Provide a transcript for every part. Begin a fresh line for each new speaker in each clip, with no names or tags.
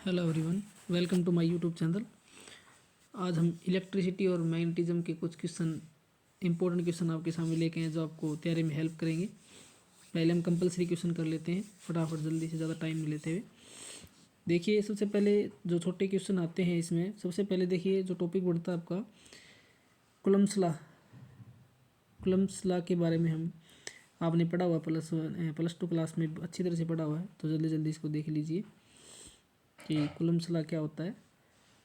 Hello everyone, welcome to my YouTube channel. आज हम electricity और मैग्नेटिज्म के कुछ क्वेश्चन, इंपॉर्टेंट क्वेश्चन आपके सामने लेके हैं जो आपको तैयारी में हेल्प करेंगे। पहले हम कंपलसरी क्वेश्चन कर लेते हैं फटाफट, जल्दी से, ज़्यादा टाइम नहीं लेते हुए। देखिए, सबसे पहले जो छोटे क्वेश्चन आते हैं इसमें, सबसे पहले देखिए जो टॉपिक बढ़ता है आपका कुलम्ब्स लॉ के बारे में हम आपने पढ़ा हुआ प्लस टू क्लास में अच्छी तरह से पढ़ा हुआ है, तो जल्दी जल्दी इसको देख लीजिए कि कुलम्ब्स लॉ क्या होता है।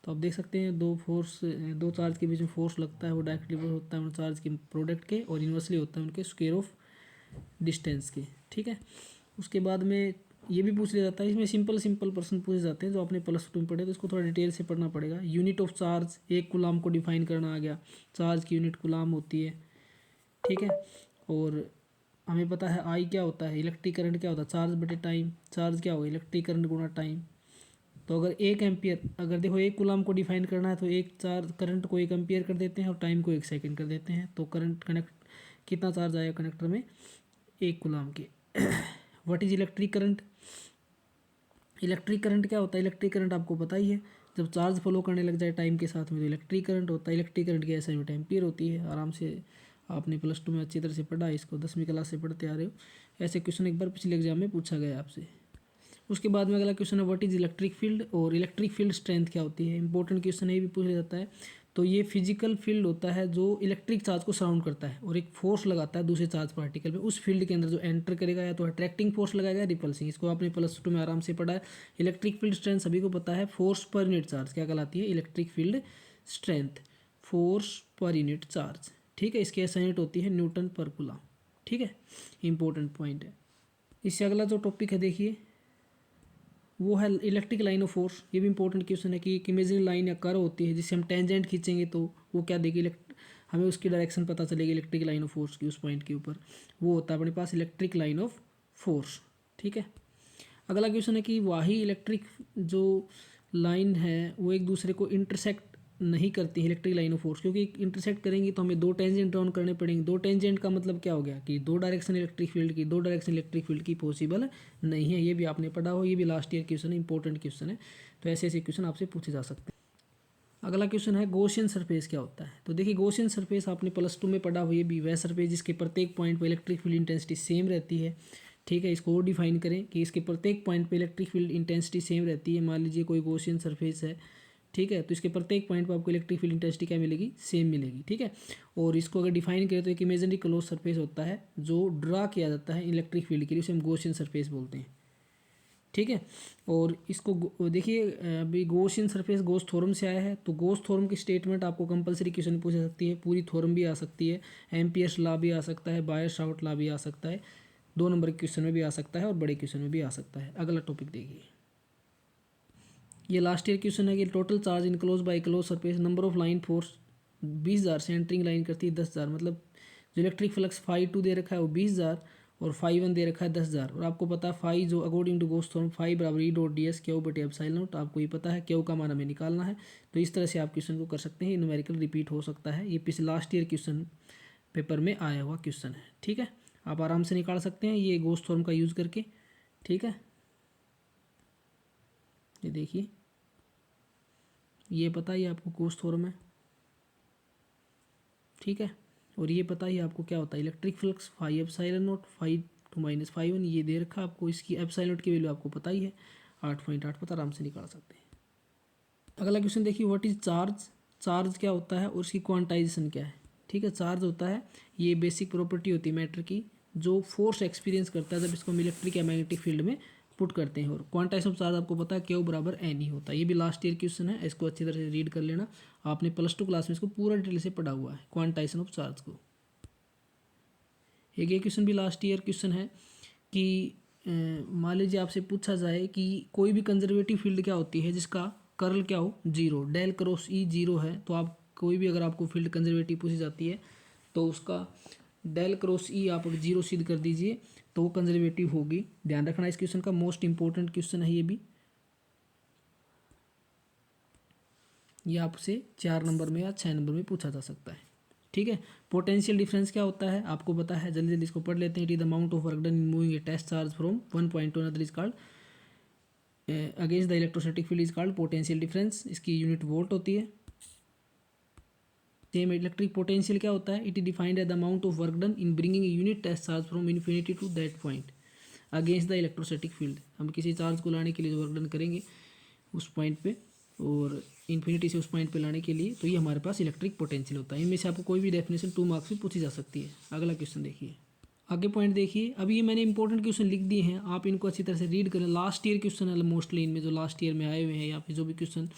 तो आप देख सकते हैं दो चार्ज के बीच में फोर्स लगता है, वो डायरेक्टली होता है उन चार्ज के प्रोडक्ट के, और इन्वर्सली होता है उनके स्क्वायर ऑफ डिस्टेंस के। ठीक है, उसके बाद में ये भी पूछ लिया जाता है, इसमें सिंपल प्रश्न पूछे जाते हैं जो आपने प्लस टू में पढ़े, तो इसको थोड़ा डिटेल से पढ़ना पड़ेगा। यूनिट ऑफ चार्ज, एक कूलाम को डिफाइन करना आ गया, चार्ज की यूनिट कूलाम होती है। ठीक है, और हमें पता है आई क्या होता है, इलेक्ट्रिक करंट क्या होता है, चार्ज बटे टाइम, चार्ज क्या होगा, इलेक्ट्रिक करंट गुणा टाइम। तो अगर एक एम्पियर, अगर देखो एक कूलाम को डिफाइन करना है तो एक चार्ज करंट को 1 एम्पियर कर देते हैं और टाइम को 1 सेकंड कर देते हैं, तो करंट कनेक्ट कितना चार्ज आएगा कनेक्टर में, 1 कूलाम के। What is electric current? Electric current क्या होता है? इलेक्ट्रिक करंट आपको पता ही है, जब चार्ज फ्लो करने लग जाए टाइम के साथ में तो इलेक्ट्रिक करंट होता है। इलेक्ट्रिक करंट की ऐसा यूनिट एम्पियर होती है। आराम से आपने प्लस टू में अच्छी तरह से पढ़ा है इसको, 10वीं क्लास से पढ़ते आ रहे हो। ऐसे क्वेश्चन एक बार पिछले एग्जाम में पूछा गया आपसे। उसके बाद में अगला क्वेश्चन है व्हाट इज इलेक्ट्रिक फील्ड, और इलेक्ट्रिक फील्ड स्ट्रेंथ क्या होती है। इंपॉर्टेंट क्वेश्चन है, ये भी पूछा जाता है। तो ये फिजिकल फील्ड होता है जो इलेक्ट्रिक चार्ज को सराउंड करता है और एक फोर्स लगाता है दूसरे चार्ज पार्टिकल पे। उस फील्ड के अंदर जो एंटर करेगा या तो अट्रैक्टिंग फोर्स लगाएगा, रिपल्सिंग। इसको आपने प्लस टू में आराम से पढ़ा है। इलेक्ट्रिक फील्ड स्ट्रेंथ सभी को पता है, फोर्स पर यूनिट चार्ज क्या कहलाती है, electric field strength, force per unit charge. ठीक है, इसकी एसआई यूनिट होती है न्यूटन पर कूलम। ठीक है, इंपॉर्टेंट पॉइंट है। इससे अगला जो टॉपिक है देखिए, वो है इलेक्ट्रिक लाइन ऑफ फोर्स। ये भी इंपॉर्टेंट क्वेश्चन है कि एक इमेजिनरी लाइन या कर्व होती है जिससे हम टेंजेंट खींचेंगे तो वो क्या देगी, हमें उसकी डायरेक्शन पता चलेगी इलेक्ट्रिक लाइन ऑफ फोर्स की, उस पॉइंट के ऊपर। वो होता है अपने पास इलेक्ट्रिक लाइन ऑफ फोर्स। ठीक है, अगला क्वेश्चन है कि वाही इलेक्ट्रिक जो लाइन है वो एक दूसरे को इंटरसेक्ट नहीं करती है, इलेक्ट्रिक लाइन ऑफ फोर्स, क्योंकि इंटरसेक्ट करेंगी तो हमें दो टेंजेंट ड्रॉन करने पड़ेंगे। दो टेंजेंट का मतलब क्या हो गया कि दो डायरेक्शन इलेक्ट्रिक फील्ड की पॉसिबल नहीं है। ये भी आपने पढ़ा हो, ये भी लास्ट ईयर क्वेश्चन है, इंपॉर्टेंट क्वेश्चन है। तो ऐसे ऐसे क्वेश्चन आपसे पूछे जा सकते हैं। अगला क्वेश्चन है गॉसियन सरफेस क्या होता है। तो देखिए, गॉसियन सरफेस आपने प्लस टू में पढ़ा हो, ये भी वह सरफेस जिसके प्रत्येक पॉइंट पर इलेक्ट्रिक फील्ड इंटेंसिटी सेम रहती है। ठीक है, इसको और डिफाइन करें कि इसके प्रत्येक पॉइंट पे इलेक्ट्रिक फील्ड इंटेंसिटी सेम रहती है। मान लीजिए कोई गॉसियन सरफेस है, ठीक है, तो इसके प्रत्येक पॉइंट पर आपको इलेक्ट्रिक फील्ड इंटेंसिटी क्या मिलेगी, सेम मिलेगी। ठीक है, और इसको अगर डिफाइन करें तो एक इमेजिनरी क्लोज सरफेस होता है जो ड्रा किया जाता है इलेक्ट्रिक फील्ड के लिए, उसे हम गॉसियन सरफेस बोलते हैं। ठीक है, और इसको देखिए, अभी गॉसियन सरफेस गॉस थ्योरम से आया है, तो गॉस थ्योरम की स्टेटमेंट आपको कंपलसरी क्वेश्चन पूछ सकती है। पूरी थ्योरम भी आ सकती है, एम्पियर्स लॉ भी आ सकता है, बायर-शावर्ट लॉ भी आ सकता है, 2 नंबर के क्वेश्चन में भी आ सकता है और बड़े क्वेश्चन में भी आ सकता है। अगला टॉपिक देखिए, ये लास्ट ईयर क्वेश्चन है कि total charge enclose by close surface, number of line force 20,000 से एंटरिंग लाइन करती है 10,000। मतलब जो इलेक्ट्रिक फ्लक्स φ2 दे रखा है वो 20,000 और φ1 दे रखा है 10,000। और आपको पता है फाई जो according to Gauss theorem phi बराबर E dot D S Q बटे एप्सिलॉन नॉट। आपको ये पता है क्यू का मान हमें निकालना है, तो इस तरह से आप क्वेश्चन को कर सकते हैं। न्यूमेरिकल रिपीट हो सकता है, ये पिछले लास्ट ईयर क्वेश्चन पेपर में आया हुआ क्वेश्चन है। ठीक है, आप आराम से निकाल सकते हैं ये गॉस थ्योरम का यूज़ करके। ठीक है, ये देखिए, ये पता ही आपको गॉस थ्योरम है। ठीक है, और ये पता ही आपको क्या होता है, electric flux phi epsilon naught φ2 minus φ1, ये दे रखा आपको। इसकी एप्सिलॉन नॉट की वैल्यू आपको पता ही है, 8.8 पता, आराम से निकाल सकते हैं। अगला क्वेश्चन देखिए, व्हाट इज चार्ज। चार्ज क्या होता है और इसकी क्वांटाइजेशन क्या है। ठीक है, चार्ज होता है, ये बेसिक प्रॉपर्टी होती है मैटर की, जो फोर्स एक्सपीरियंस करता है जब इसको हम इलेक्ट्रिक या मैग्नेटिक फील्ड में पुट करते हैं। और क्वांटाइजेशन ऑफ चार्ज आपको पता है क्यू बराबर एन ही होता है। ये भी लास्ट ईयर क्वेश्चन है, इसको अच्छी तरह से रीड कर लेना। आपने प्लस टू क्लास में इसको पूरा डिटेल से पढ़ा हुआ है, क्वांटाइजेशन ऑफ चार्ज को। एक ये क्वेश्चन भी लास्ट ईयर क्वेश्चन है कि मान लीजिए आपसे पूछा जाए कि कोई भी कंजर्वेटिव फील्ड क्या होती है जिसका कर्ल क्या हो, zero, del cross E zero है। तो आप कोई भी अगर आपको फील्ड कंजर्वेटिव पूछी जाती है तो उसका डेल क्रॉस ई आप जीरो सिद्ध कर दीजिए तो वो कंजर्वेटिव होगी। ध्यान रखना, इस क्वेश्चन का मोस्ट इंपॉर्टेंट क्वेश्चन है ये भी। ये आपसे 4 नंबर में या 6 नंबर में पूछा जा सकता है। ठीक है, पोटेंशियल डिफरेंस क्या होता है आपको पता है, जल्दी जल्दी इसको पढ़ लेते हैं। It is the amount of work done in moving a test charge from one point to another is called against the electrostatic field is called potential difference, इसकी यूनिट वोल्ट होती है। सेम इलेक्ट्रिक पोटेंशियल क्या होता है, it is defined as the amount of work done in bringing unit test charge from infinity to that point against the electrostatic field. हम किसी charge को लाने के लिए जो वर्क डन करेंगे उस पॉइंट पे और इन्फिनिटी से उस पॉइंट पे लाने के लिए, तो ये हमारे पास इलेक्ट्रिक पोटेंशियल होता है। इनमें से आपको कोई भी डेफिनेशन 2 मार्क्स में पूछी जा सकती है। अगला क्वेश्चन देखिए, आगे पॉइंट देखिए। अभी ये मैंने इंपॉर्टेंट क्वेश्चन लिख दिए हैं, आप इनको अच्छी तरह से रीड करें। लास्ट ईयर क्वेश्चन है मोस्टली, इनमें जो लास्ट ईयर में आए हुए हैं या फिर जो भी क्वेश्चन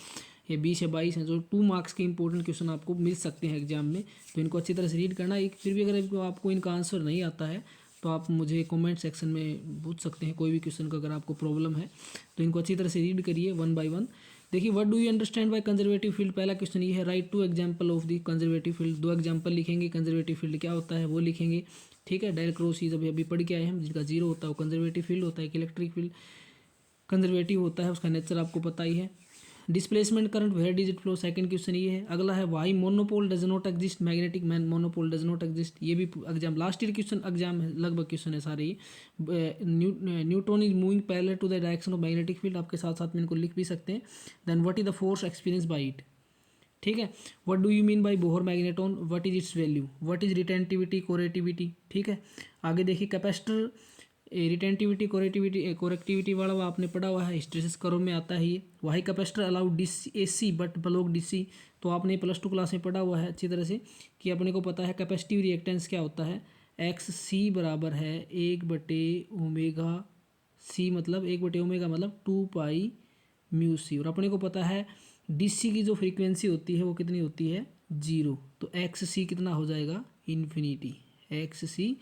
ये 20 या 22 हैं, जो 2 मार्क्स के इंपॉर्टेंट क्वेश्चन आपको मिल सकते हैं एग्जाम में, तो इनको अच्छी तरह से रीड करना। एक फिर भी अगर आपको इनका आंसर नहीं आता है तो आप मुझे कमेंट सेक्शन में पूछ सकते हैं कोई भी क्वेश्चन का, अगर आपको प्रॉब्लम है तो इनको अच्छी तरह से रीड करिए 1 बाय 1। देखिए, what do you understand by conservative field. पहला क्वेश्चन ये है, right 2 example of the conservative field. 2 example लिखेंगे, कंजर्वेटिव फील्ड क्या होता है वो लिखेंगे। ठीक है, डेल क्रॉस जब अभी पढ़ के आए हम, जिनका 0 होता है वो कंजर्वेटिव फील्ड होता है। एक इलेक्ट्रिक फील्ड कंजर्वेटिव होता है, उसका नेचर आपको पता ही है। Displacement current where digit flow, second question ये है। अगला है, why monopole does not exist, magnetic man monopole does not exist. ये भी exam last year question exam है, लगभग क्वेश्चन है सारे ये। Neutron is moving parallel to the direction of magnetic field, आपके साथ साथ में इनको लिख भी सकते हैं। Then what is the force experience by it. ठीक है, what do you mean by Bohr magneton, what is its value, what is retentivity coercivity. ठीक है, आगे देखिए, कैपेसिटर रिटेंटिविटी कोरेक्टिविटी वाला वो आपने पढ़ा हुआ है, हिस्ट्रेसिस कर्व में आता है ये। Why capacitor allowed AC but block DC, तो आपने +2 क्लास में पढ़ा हुआ है अच्छी तरह से कि अपने को पता है कैपेसिटिव रिएक्टेंस क्या होता है। XC बराबर है 1/ω_C, मतलब 1/ω मतलब 2π/μc। और अपने को पता है DC की जो फ्रीक्वेंसी होती है वो कितनी होती है 0, तो XC कितना हो जाएगा इन्फिनिटी, XC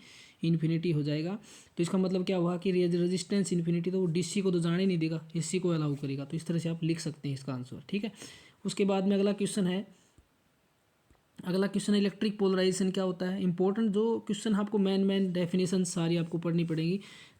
इन्फिनिटी हो जाएगा। तो इसका मतलब क्या हुआ कि रेजिस्टेंस इन्फिनिटी, तो वो DC को तो जाने नहीं देगा, AC को अलाउ करेगा। तो इस तरह से आप लिख सकते हैं इसका आंसर। ठीक है, उसके बाद में अगला क्वेश्चन है, इलेक्ट्रिक पोलराइजेशन क्या होता है। इंपॉर्टेंट जो क्वेश्चन आपको मेन डेफिनेशन सारी आपको पढ़नी पड़ेगी,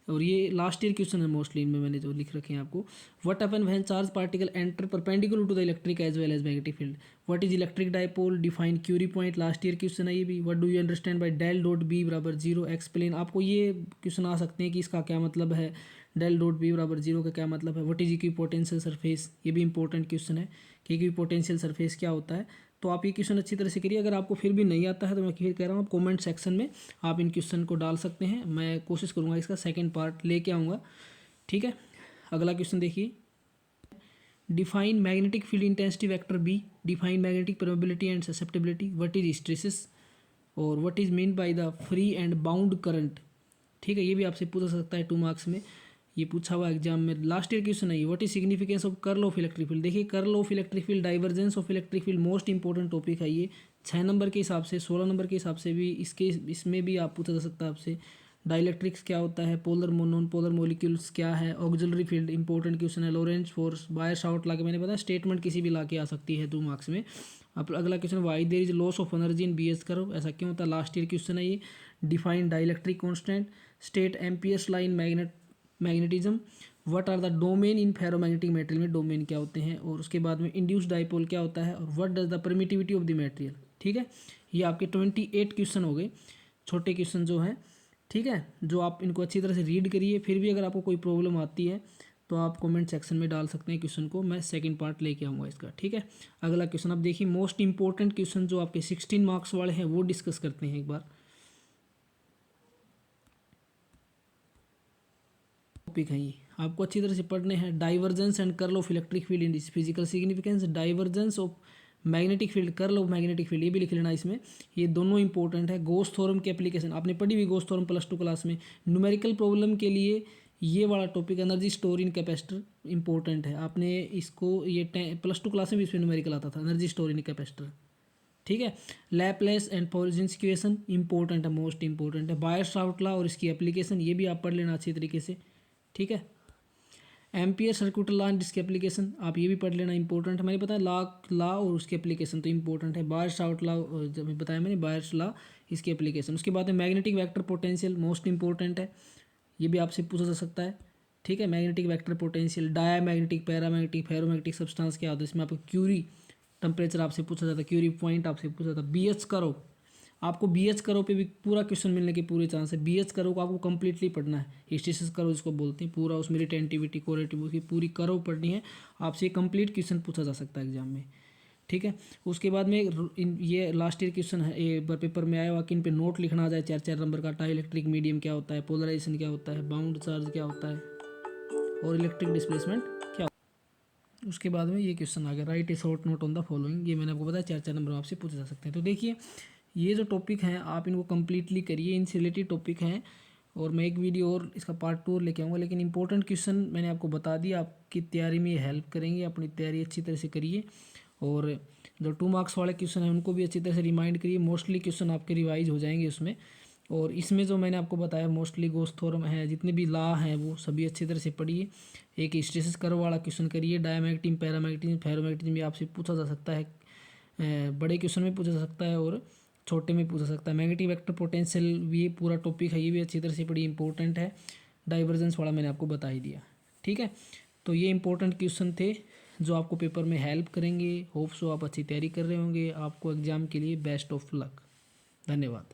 और ये लास्ट ईयर क्वेश्चन है मोस्टली, इनमें मैंने जो लिख रखे हैं आपको। What happen when charge particle enter perpendicular to the electric as well as magnetic field. What is electric dipole, define Curie point, last year question है ये भी। What do you understand by del dot B बराबर 0, explain. आपको ये question आ सकते हैं कि इसका क्या मतलब है, डेल डॉट बी बराबर 0 का क्या मतलब है। व्हाट इज इक्विपोटेंशियल सरफेस, ये भी इंपॉर्टेंट क्वेश्चन है कि इक्विपोटेंशियल सरफेस क्या होता है। तो आप ये क्वेश्चन अच्छी तरह से करिए। अगर आपको फिर भी नहीं आता है तो मैं फिर कह रहा हूँ, आप कमेंट सेक्शन में आप इन क्वेश्चन को डाल सकते हैं, मैं कोशिश करूँगा इसका सेकंड पार्ट लेके आऊँगा। ठीक है, अगला क्वेश्चन देखिए, define magnetic field intensity vector B, define magnetic permeability and susceptibility, what is hysteresis, और what is mean by the free and bound current. ठीक है, ये भी आपसे पूछा सकता है 2 मार्क्स में, ये पूछा हुआ एग्जाम में, लास्ट ईयर क्वेश्चन है ये। What is significance of curl of electric field. देखिए, curl of electric field, divergence of electric field, most important topic है ये। 6 नंबर के हिसाब से, 16 नंबर के हिसाब से भी इसमें भी आप पूछा जा सकता है आपसे। डाइलेक्ट्रिक्स क्या होता है, पोलर नॉन पोलर मोलिक्यूल्स क्या है, ऑक्सिलरी फील्ड इंपॉर्टेंट क्वेश्चन है। लॉरेंट्ज फोर्स, बायर शार्ट ला के मैंने बताया, स्टेटमेंट किसी भी ला के आ सकती है 2 मार्क्स में। अब अगला question, why there is loss of energy in BH curve, ऐसा क्यों होता है, लास्ट ईयर क्वेश्चन है ये। Define dielectric constant, state Ampere's line magnetism, what are the domain in ferromagnetic material में डोमेन क्या होते हैं, और उसके बाद में इंड्यूस्ड डाइपोल क्या होता है, और what does the permittivity of the material. ठीक है, ये आपके 28 क्वेश्चन हो गए, छोटे क्वेश्चन जो हैं। ठीक है, जो आप इनको अच्छी तरह से रीड करिए। फिर भी अगर आपको कोई प्रॉब्लम आती है तो आप कमेंट सेक्शन में डाल सकते हैं क्वेश्चन को, मैं सेकंड पार्ट लेके आऊँगा इसका। ठीक है, अगला क्वेश्चन अब देखिए, मोस्ट इंपॉर्टेंट क्वेश्चन जो आपके 16 मार्क्स वाले हैं वो डिस्कस करते हैं एक बार। टॉपिक है ये, आपको अच्छी तरह से पढ़ने हैं। Divergence and curl of electric field in physical significance, divergence of magnetic field, curl of magnetic field, ये भी लिख लेना इसमें, ये दोनों इंपॉर्टेंट है। गोस थ्योरम की एप्लीकेशन आपने पढ़ी हुई, गोस थ्योरम +2 क्लास में। न्यूमेरिकल प्रॉब्लम के लिए ये वाला topic, energy store in capacitor, important है। आपने इसको ये +2 क्लास में भी इसमें न्यूमेरिकल आता था, एनर्जी स्टोर इन कैपेसिटर। ठीक है, Laplace and Poisson's equation important है, मोस्ट इंपॉर्टेंट है। बायर-शार्ट लॉ और इसकी एप्लीकेशन, ये भी आप पढ़ लेना अच्छी तरीके से। ठीक है, एम्पियर सर्किट लॉ एंड इसकी एप्लीकेशन, आप ये भी पढ़ लेना, इंपॉर्टेंट है। मैंने बताया लॉ और उसकी एप्लीकेशन तो इंपॉर्टेंट है। बायर-शार्ट लॉ जब बताया मैंने, बायर्स लॉ, इसकी एप्लीकेशन। उसके बाद में magnetic vector potential, most important है, ये भी आपसे पूछा जा सकता है। ठीक है, magnetic vector potential, diamagnetic, paramagnetic, ferromagnetic substance क्या होता है, इसमें आपको क्यूरी टेम्परेचर आपसे पूछा जाता है, क्यूरी पॉइंट आपसे पूछा जाता है। BH कर्व, आपको BH करो पे भी पूरा क्वेश्चन मिलने के पूरे चांस है। BH करो को आपको कंप्लीटली पढ़ना है, हिस्ट्रीसिस करो जिसको बोलते हैं, पूरा उसमें रिटेंटिविटी कोरेटिव उसकी पूरी करो पढ़नी है। आपसे कंप्लीट क्वेश्चन पूछा जा सकता है एग्जाम में, ठीक है। उसके बाद में ये लास्ट ईयर क्वेश्चन है, एक बार पेपर में आया हुआ कि इन पे नोट लिखना आ जाए 4-4 नंबर का। टाई इलेक्ट्रिक मीडियम क्या होता है, पोलराइजेशन क्या होता है, बाउंड चार्ज क्या होता है, और इलेक्ट्रिक डिस्प्लेसमेंट क्या होता है। उसके बाद में ये क्वेश्चन आ गया, right A short note on the following. ये मैंने आपको बताया 4-4 नंबर आपसे पूछे जा सकते हैं। तो देखिए ये जो टॉपिक हैं आप इनको कम्प्लीटली करिए, इनसे रिलेटेड टॉपिक हैं, और मैं एक वीडियो और इसका पार्ट 2 लेके आऊँगा। लेकिन इंपॉर्टेंट क्वेश्चन मैंने आपको बता दिया, आपकी तैयारी में ये हेल्प करेंगे। अपनी तैयारी अच्छी तरह से करिए, और जो 2 मार्क्स वाले क्वेश्चन हैं उनको भी अच्छी तरह से रिमाइंड करिए। मोस्टली क्वेश्चन आपके रिवाइज हो जाएंगे उसमें। और इसमें जो मैंने आपको बताया मोस्टली गोस थ्योरम है, जितने भी लॉ हैं वो सभी अच्छी तरह से पढ़िए। एक हिस्टैरिसीस कर्व वाला क्वेश्चन करिए। डायमैग्नेटिज्म, पैरामैग्नेटिज्म, फेरोमैग्नेटिज्म भी आपसे पूछा जा सकता है, बड़े क्वेश्चन में पूछा जा सकता है और छोटे में पूछा सकता है। मैग्नेटिक वेक्टर पोटेंशियल भी पूरा टॉपिक है, ये भी अच्छी तरह से पढ़िए, इंपॉर्टेंट है। डाइवर्जेंस वाला मैंने आपको बता ही दिया, ठीक है। तो ये इंपॉर्टेंट क्वेश्चन थे जो आपको पेपर में हेल्प करेंगे। होप सो आप अच्छी तैयारी कर रहे होंगे। आपको एग्ज़ाम के लिए बेस्ट ऑफ लक। धन्यवाद।